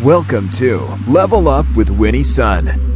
Welcome to Level Up with Winnie Sun.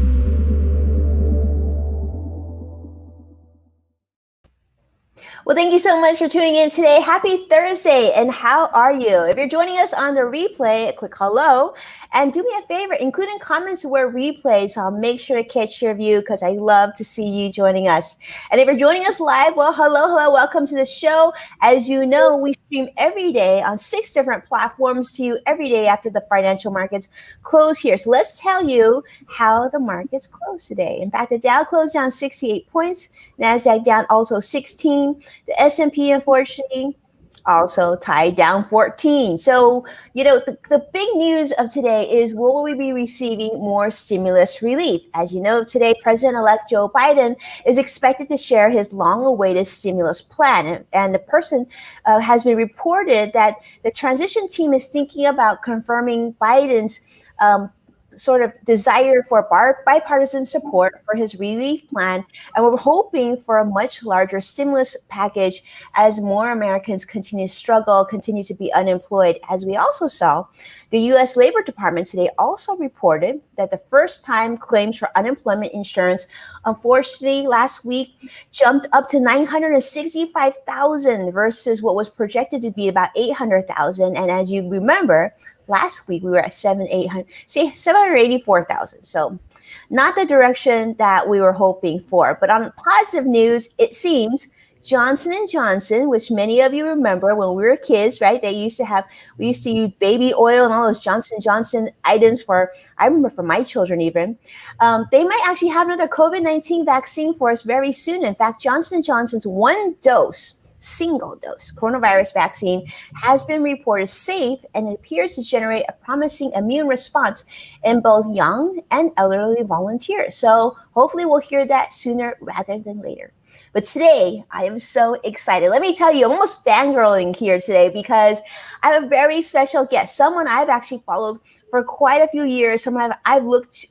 Well, thank you so much for tuning in today. Happy Thursday, and how are you? If you're joining us on the replay, a quick hello, and do me a favor, including comments where replay, so I'll make sure to catch your view because I love to see you joining us. And if you're joining us live, well, hello, welcome to the show. As you know, we stream every day on 6 different platforms to you every day after the financial markets close here. So let's tell you how the markets closed today. In fact, the Dow closed down 68 points, NASDAQ down also 16. The S&P, unfortunately, also tied down 14. So, the big news of today is, will we be receiving more stimulus relief? As you know, today, President-elect Joe Biden is expected to share his long-awaited stimulus plan. And the person has been reported that the transition team is thinking about confirming Biden's sort of desire for bipartisan support for his relief plan. And we're hoping for a much larger stimulus package as more Americans continue to struggle, continue to be unemployed. As we also saw, the U.S. Labor Department today also reported that the first-time claims for unemployment insurance, unfortunately, last week jumped up to 965,000 versus what was projected to be about 800,000. And as you remember, last week we were at 784,000. So not the direction that we were hoping for. But on positive news, it seems Johnson & Johnson, which many of you remember when we were kids, right? We used to use baby oil and all those Johnson & Johnson items I remember for my children even. They might actually have another COVID-19 vaccine for us very soon. In fact, Johnson & Johnson's single dose coronavirus vaccine has been reported safe, and it appears to generate a promising immune response in both young and elderly volunteers. So hopefully we'll hear that sooner rather than later. But today, I am so excited. Let me tell you, I'm almost fangirling here today because I have a very special guest, someone I've actually followed for quite a few years, someone I've looked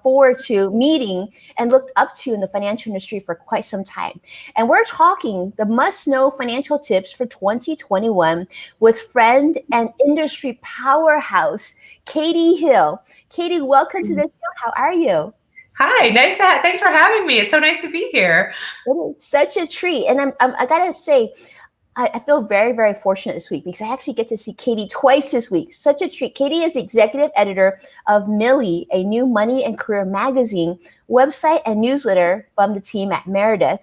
forward to meeting and looked up to in the financial industry for quite some time. And we're talking the must-know financial tips for 2021 with friend and industry powerhouse, Catey Hill. Catey, welcome to the show. How are you? Hi, thanks for having me. It's so nice to be here. It is such a treat. And I gotta say, I feel very, very fortunate this week because I actually get to see Catey twice this week. Such a treat. Catey is executive editor of Millie, a new money and career magazine, website and newsletter from the team at Meredith.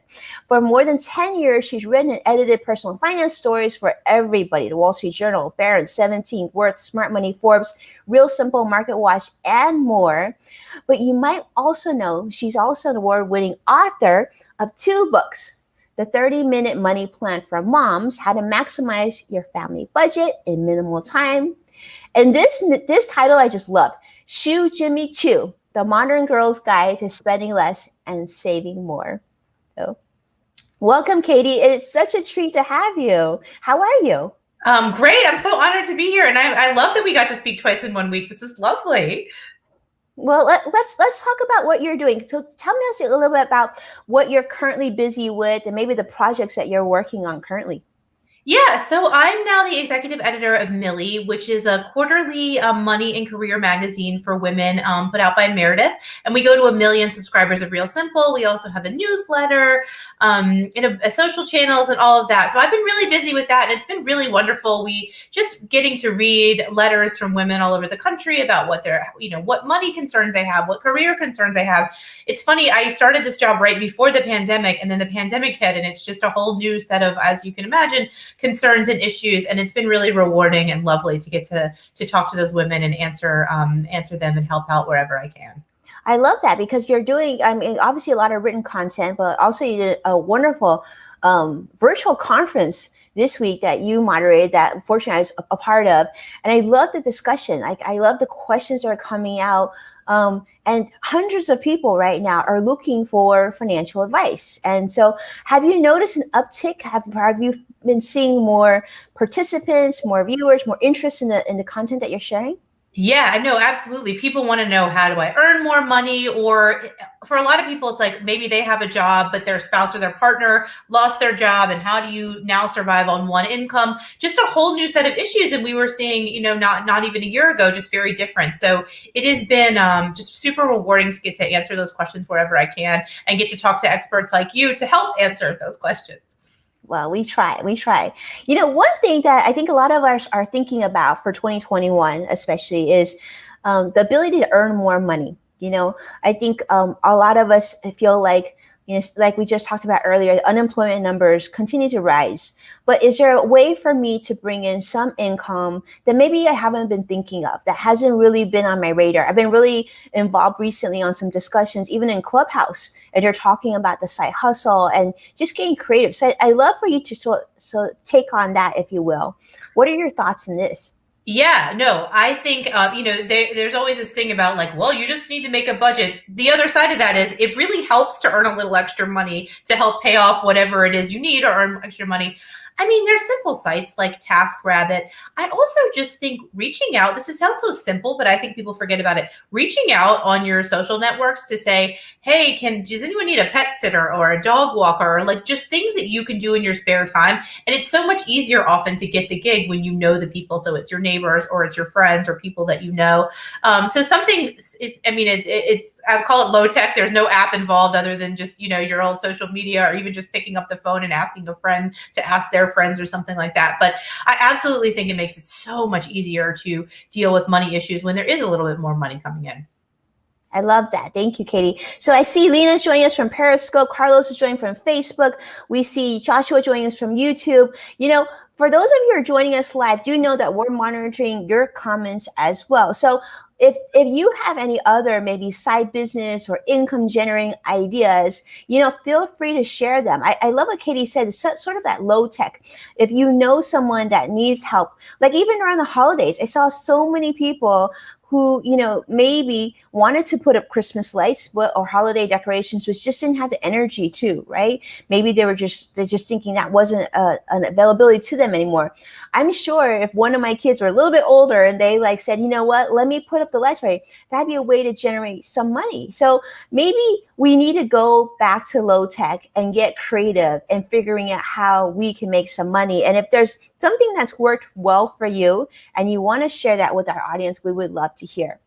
For more than 10 years, she's written and edited personal finance stories for everybody: The Wall Street Journal, Barron's, 17th, Worth, Smart Money, Forbes, Real Simple, Market Watch, and more. But you might also know she's also an award-winning author of 2 books: The 30-Minute Money Plan for Moms, How to Maximize Your Family Budget in Minimal Time. And this title I just love, Shoo Jimmy Choo, The Modern Girl's Guide to Spending Less and Saving More. So welcome, Catey. It's such a treat to have you. How are you? Great. I'm so honored to be here. And I love that we got to speak twice in 1 week. This is lovely. Well, let's talk about what you're doing. So tell me a little bit about what you're currently busy with and maybe the projects that you're working on currently. Yeah, so I'm now the executive editor of Millie, which is a quarterly money and career magazine for women put out by Meredith. And we go to 1 million subscribers of Real Simple. We also have a newsletter, social channels and all of that. So I've been really busy with that. And it's been really wonderful. We just getting to read letters from women all over the country about what what money concerns they have, what career concerns they have. It's funny, I started this job right before the pandemic, and then the pandemic hit, and it's just a whole new set of, as you can imagine, concerns and issues, and it's been really rewarding and lovely to get to talk to those women and answer them and help out wherever I can. I love that because you're doing, obviously a lot of written content, but also you did a wonderful virtual conference this week that you moderated that unfortunately I was a part of. And I love the discussion. I love the questions that are coming out. And hundreds of people right now are looking for financial advice. And so have you noticed an uptick? Have you been seeing more participants, more viewers, more interest in the content that you're sharing? Yeah, no, absolutely. People want to know, how do I earn more money? Or for a lot of people, it's like maybe they have a job, but their spouse or their partner lost their job. And how do you now survive on one income? Just a whole new set of issues. And we were seeing, not even a year ago, just very different. So it has been just super rewarding to get to answer those questions wherever I can and get to talk to experts like you to help answer those questions. Well, we try. One thing that I think a lot of us are thinking about for 2021, especially, is the ability to earn more money. I think a lot of us feel like, like we just talked about earlier, unemployment numbers continue to rise. But is there a way for me to bring in some income that maybe I haven't been thinking of, that hasn't really been on my radar? I've been really involved recently on some discussions, even in Clubhouse, and they're talking about the side hustle and just getting creative. So I'd love for you to so take on that, if you will. What are your thoughts on this? Yeah, no, I think, there's always this thing about like, well, you just need to make a budget. The other side of that is it really helps to earn a little extra money to help pay off whatever it is you need, or earn extra money. I mean, there's simple sites like TaskRabbit. I also just think reaching out, sounds so simple, but I think people forget about it. Reaching out on your social networks to say, hey, does anyone need a pet sitter or a dog walker, or like just things that you can do in your spare time? And it's so much easier often to get the gig when you know the people. So it's your neighbors or it's your friends or people that you know. So something is, I would call it low tech. There's no app involved other than just, your old social media, or even just picking up the phone and asking a friend to ask their friends or something like that. But I absolutely think it makes it so much easier to deal with money issues when there is a little bit more money coming in. I love that. Thank you, Catey. So I see Lena's joining us from Periscope. Carlos is joining from Facebook. We see Joshua joining us from YouTube. For those of you who are joining us live, do know that we're monitoring your comments as well. So if you have any other maybe side business or income generating ideas, feel free to share them. I love what Catey said. It's sort of that low tech. If you know someone that needs help, like even around the holidays, I saw so many people who, maybe wanted to put up Christmas lights or holiday decorations, but just didn't have the energy to, right? Maybe they're just thinking that wasn't an availability to them anymore. I'm sure if one of my kids were a little bit older and they said, you know what, let me put up the lights for you, that'd be a way to generate some money. So maybe we need to go back to low tech and get creative and figuring out how we can make some money. And if there's something that's worked well for you and you want to share that with our audience, we would love to hear.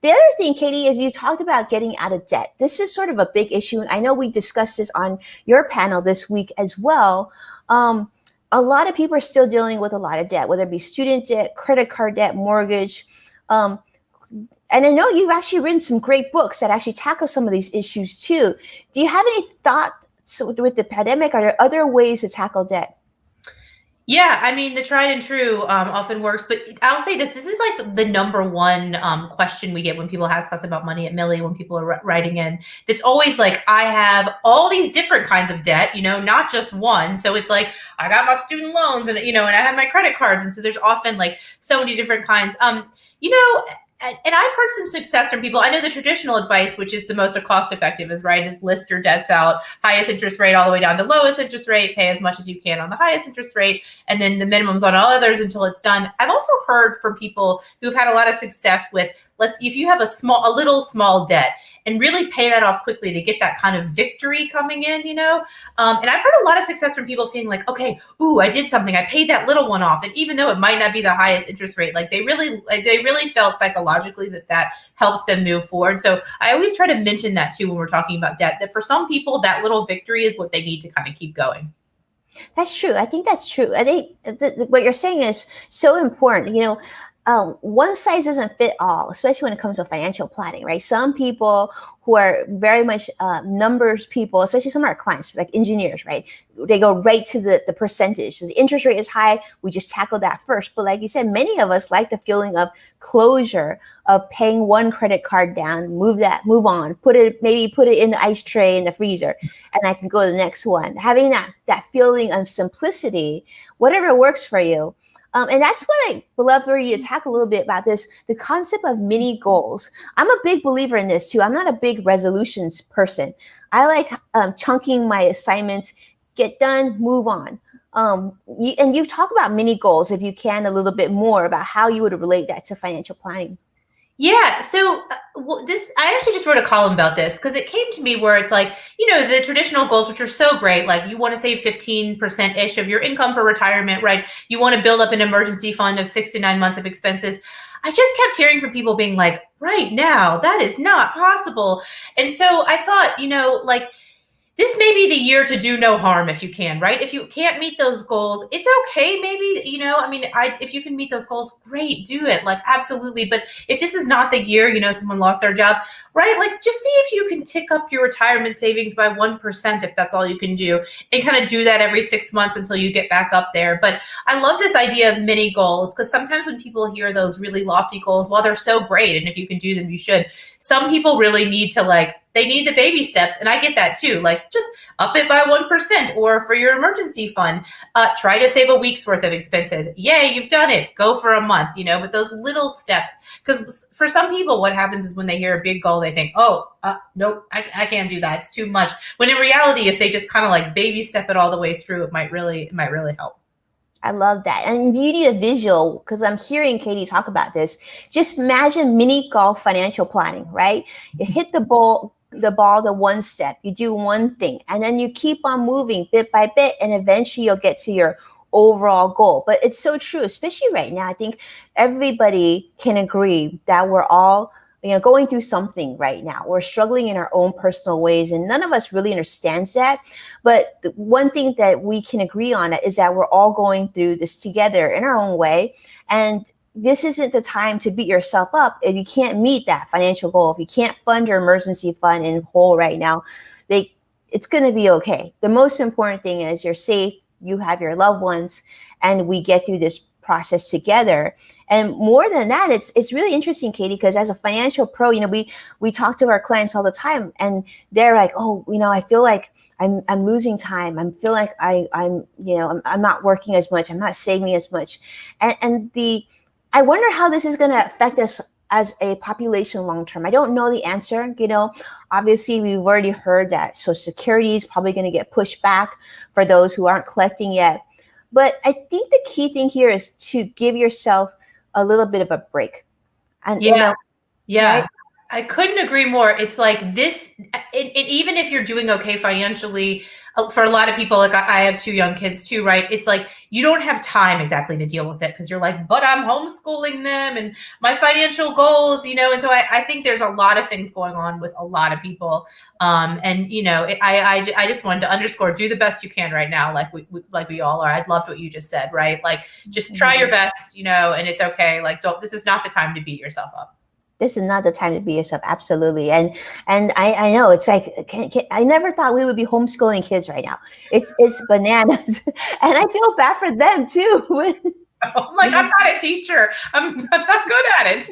The other thing, Catey, is you talked about getting out of debt. This is sort of a big issue. And I know we discussed this on your panel this week as well. A lot of people are still dealing with a lot of debt, whether it be student debt, credit card debt, mortgage. And I know you've actually written some great books that actually tackle some of these issues too. Do you have any thoughts with the pandemic? Are there other ways to tackle debt? Yeah, the tried and true often works, but I'll say this is like the number one question we get when people ask us about money at Millie, when people are writing in. It's always like, I have all these different kinds of debt, not just one. So it's like, I got my student loans and, and I have my credit cards. And so there's often like so many different kinds. And I've heard some success from people. I know the traditional advice, which is the most cost effective, is list your debts out, highest interest rate all the way down to lowest interest rate, pay as much as you can on the highest interest rate, and then the minimums on all others until it's done. I've also heard from people who've had a lot of success with, if you have a little small debt, and really pay that off quickly to get that kind of victory coming in, and I've heard a lot of success from people feeling like, okay, I did something, I paid that little one off, and even though it might not be the highest interest rate, they really felt psychologically that helps them move forward. So I always try to mention that too when we're talking about debt, that for some people that little victory is what they need to kind of keep going. That's true. I think that's true. I think what you're saying is so important. One size doesn't fit all, especially when it comes to financial planning, right? Some people who are very much numbers people, especially some of our clients, like engineers, right? They go right to the percentage. So the interest rate is high. We just tackle that first. But like you said, many of us like the feeling of closure, of paying one credit card down, move on, put it in the ice tray in the freezer, and I can go to the next one. Having that feeling of simplicity, whatever works for you. And that's what I would love for you to talk a little bit about this, the concept of mini goals. I'm a big believer in this too. I'm not a big resolutions person. I like chunking my assignments, get done, move on. And you talk about mini goals, if you can, a little bit more about how you would relate that to financial planning. Yeah. So I actually just wrote a column about this because it came to me where it's like, the traditional goals, which are so great, like you want to save 15% ish of your income for retirement, right? You want to build up an emergency fund of 6 to 9 months of expenses. I just kept hearing from people being like, right now, that is not possible. And so I thought, like, this may be the year to do no harm if you can, right? If you can't meet those goals, it's okay. Maybe, if you can meet those goals, great, do it. Like, absolutely. But if this is not the year, someone lost their job, right? Like, just see if you can tick up your retirement savings by 1%, if that's all you can do, and kind of do that every 6 months until you get back up there. But I love this idea of mini goals, because sometimes when people hear those really lofty goals, while they're so great, and if you can do them, you should, some people really need to, they need the baby steps. And I get that too. Like, just up it by 1%, or for your emergency fund, try to save a week's worth of expenses. Yay, you've done it. Go for a month, but those little steps, because for some people, what happens is when they hear a big goal, they think, nope, I can't do that. It's too much. When in reality, if they just kind of baby step it all the way through, it might really help. I love that. And you need a visual, because I'm hearing Catey talk about this. Just imagine mini golf financial planning, right? You hit the ball the one step, you do one thing, and then you keep on moving bit by bit, and eventually you'll get to your overall goal. But it's so true, especially right now. I think everybody can agree that we're all going through something right now. We're struggling in our own personal ways, and none of us really understands that. But the one thing that we can agree on is that we're all going through this together in our own way. And this isn't the time to beat yourself up if you can't meet that financial goal. If you can't fund your emergency fund in whole right now, it's going to be okay. The most important thing is you're safe, you have your loved ones, and we get through this process together. And more than that, it's really interesting, Catey, because as a financial pro, we talk to our clients all the time, and they're like, I feel like I'm losing time. I feel like I'm not working as much. I'm not saving as much. I wonder how this is going to affect us as a population long term. I don't know the answer. Obviously, we've already heard that Social Security is probably going to get pushed back for those who aren't collecting yet. But I think the key thing here is to give yourself a little bit of a break. And yeah. Right? I couldn't agree more. It's like this, and even if you're doing okay financially, for a lot of people, like I have 2 young kids too, right? It's like you don't have time exactly to deal with it, because you're like, but I'm homeschooling them and my financial goals, and so I think there's a lot of things going on with a lot of people. I just wanted to underscore, do the best you can right now, like we all are. I loved what you just said, right? Like, just try your best, and it's okay. Like, this is not the time to beat yourself up. This is not the time to be yourself. Absolutely. And I know it's like, I never thought we would be homeschooling kids right now. It's bananas. And I feel bad for them too. I'm like, I'm not a teacher. I'm not good at it.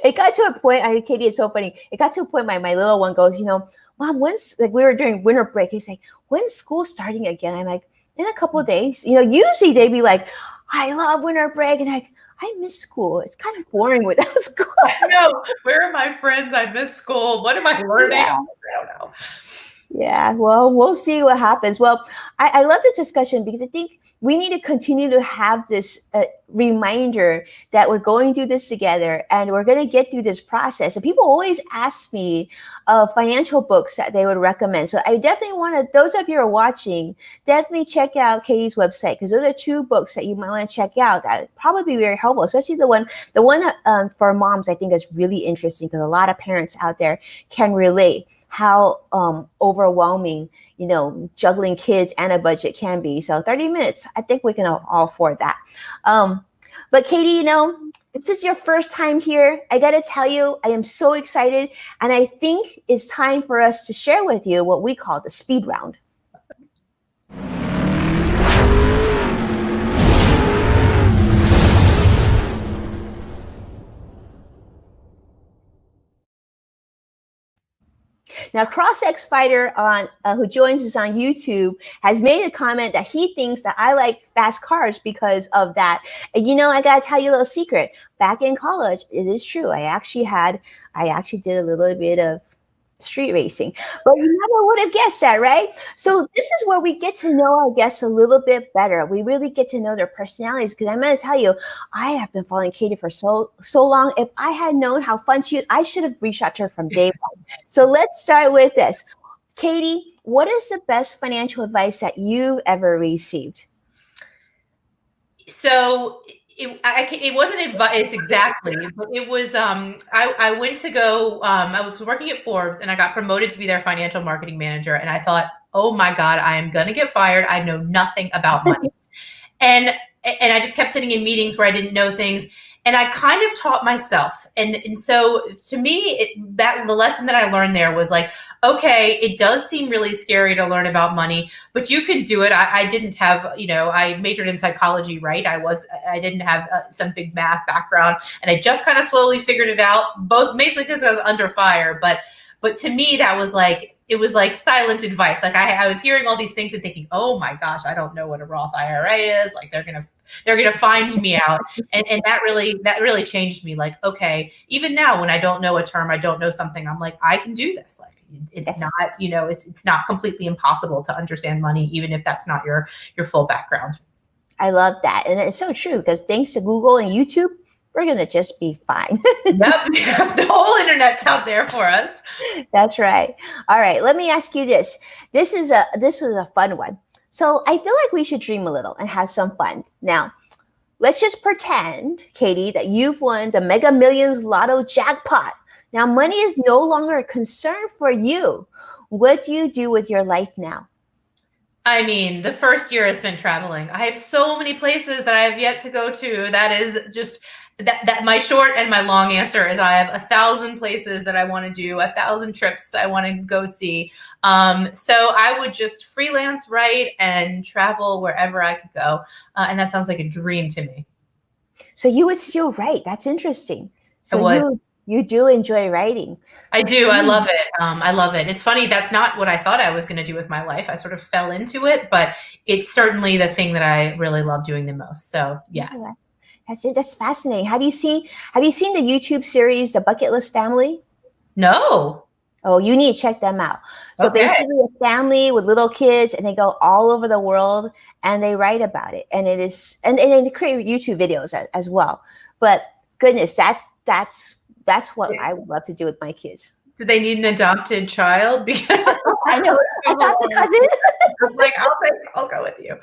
It got to a point, Catey, it's so funny. It got to a point, my little one goes, Mom, when's, like, we were during winter break. He's like, when's school starting again? I'm like, in a couple of days. Usually they'd be like, I love winter break. And I miss school. It's kind of boring without school. I know. Where are my friends? I miss school. What am I learning? Yeah. I don't know. Yeah, well, we'll see what happens. Well, I love this discussion because I think we need to continue to have this reminder that we're going through this together and we're going to get through this process. And people always ask me financial books that they would recommend. So I definitely want to, those of you who are watching, definitely check out Catey's website, because those are 2 books that you might want to check out that would probably be very helpful, especially the one for moms. I think is really interesting because a lot of parents out there can relate how overwhelming, juggling kids and a budget can be. So 30 minutes, I think we can all afford that. But Catey, this is your first time here. I got to tell you, I am so excited. And I think it's time for us to share with you what we call the speed round. Now, CrossX Fighter, who joins us on YouTube, has made a comment that he thinks that I like fast cars because of that. And I got to tell you a little secret. Back in college, it is true. I actually did a little bit of street racing. But you never would have guessed that, right? So this is where we get to know our guests a little bit better. We really get to know their personalities, because I'm going to tell you, I have been following Catey for so long. If I had known how fun she is, I should have reached out to her from day one. So let's start with this. Catey, what is the best financial advice that you've ever received? So it wasn't advice exactly, but it was, I went to go, I was working at Forbes and I got promoted to be their financial marketing manager. And I thought, oh my God, I am going to get fired. I know nothing about money. and I just kept sitting in meetings where I didn't know things. And I kind of taught myself. And so to me, the lesson that I learned there was like, okay, it does seem really scary to learn about money, but you can do it. I didn't have, I majored in psychology, right? I didn't have some big math background, and I just kind of slowly figured it out, basically because I was under fire. But to me, that was like, it was like silent advice. Like I was hearing all these things and thinking, oh my gosh, I don't know what a Roth IRA is. Like they're gonna find me out. And that really changed me. Like, okay, even now when I don't know a term, I don't know something, I'm like, I can do this. Like it's not, it's not completely impossible to understand money, even if that's not your full background. I love that. And it's so true, because thanks to Google and YouTube, we're going to just be fine. Yep. The whole internet's out there for us. That's right. All right. Let me ask you this. This is a fun one. So I feel like we should dream a little and have some fun. Now, let's just pretend, Catey, that you've won the Mega Millions Lotto jackpot. Now, money is no longer a concern for you. What do you do with your life now? I mean, the first year has been traveling. I have so many places that I have yet to go to. That is just that my short and my long answer is I have 1,000 places that I want to do, 1,000 trips I want to go see. So I would just freelance write and travel wherever I could go. And that sounds like a dream to me. So you would still write. That's interesting. So you do enjoy writing. I do. I love it. I love it. It's funny. That's not what I thought I was going to do with my life. I sort of fell into it, but it's certainly the thing that I really love doing the most. So yeah. That's fascinating. Have you seen the YouTube series, The Bucket List Family? No. Oh, you need to check them out. So basically a family with little kids, and they go all over the world and they write about it. And it is, and they create YouTube videos as well. But goodness, that's what I would love to do with my kids. Do they need an adopted child? Because I know, adopted cousin. I'm like, I'll go with you.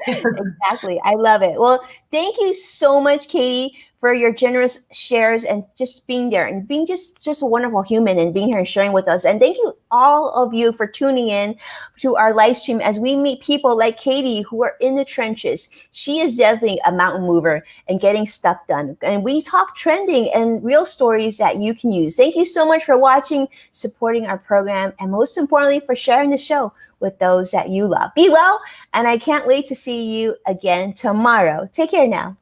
Exactly. I love it. Well, thank you so much, Catey, for your generous shares and just being there and being just a wonderful human and being here and sharing with us. And thank you all of you for tuning in to our live stream as we meet people like Catey who are in the trenches. She is definitely a mountain mover and getting stuff done. And we talk trending and real stories that you can use. Thank you so much for watching, supporting our program, and most importantly, for sharing the show with those that you love. Be well, and I can't wait to see you again tomorrow. Take care now.